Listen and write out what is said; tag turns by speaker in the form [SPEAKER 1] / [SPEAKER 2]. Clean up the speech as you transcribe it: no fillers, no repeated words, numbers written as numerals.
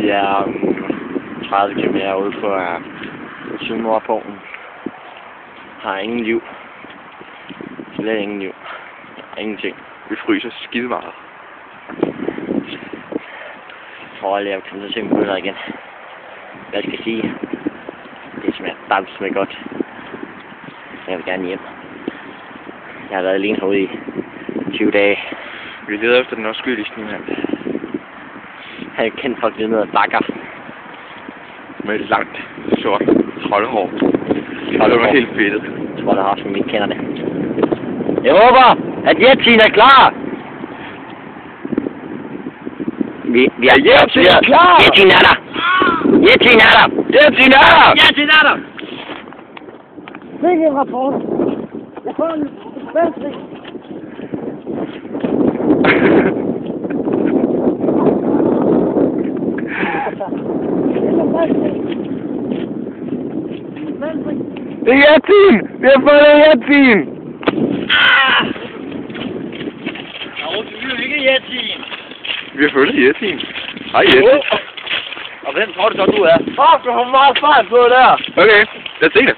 [SPEAKER 1] Vi er 30 km ude på Sydnordpolen. Har ingen liv. Slet ingen liv. Ingenting.
[SPEAKER 2] Vi fryser skide meget.
[SPEAKER 1] For at lave kondensationsmøller igen. Hvad skal jeg sige? Det smager godt. Jeg vil gerne hjem. Jeg har været alene herude i 20 dage.
[SPEAKER 2] Vi leder efter den afskyelige snehand.
[SPEAKER 1] Jeg har kendt folk lidt ned ad bakker.
[SPEAKER 2] Med et langt, sort troldhår. Det var helt fedtet.
[SPEAKER 1] Jeg tror, der har som ikke kender det. Jeg håber, at Jetsin er klar! Vi er
[SPEAKER 2] Jetsin er klar!
[SPEAKER 1] Jetsin er der! Jetsin er der!
[SPEAKER 2] Jetsin er der!
[SPEAKER 1] Jetsin er der!
[SPEAKER 3] Sikke en rapport. Jeg får en bedste.
[SPEAKER 2] Det er Jetsin! Vi har fundet Jetsin!
[SPEAKER 1] Vi er ikke Jetsin!
[SPEAKER 2] Vi har fundet Jetsin. Hej Jetsin.
[SPEAKER 1] Og hvem tror du så, du er? Du har meget fart på der!
[SPEAKER 2] Okay, lad os se det.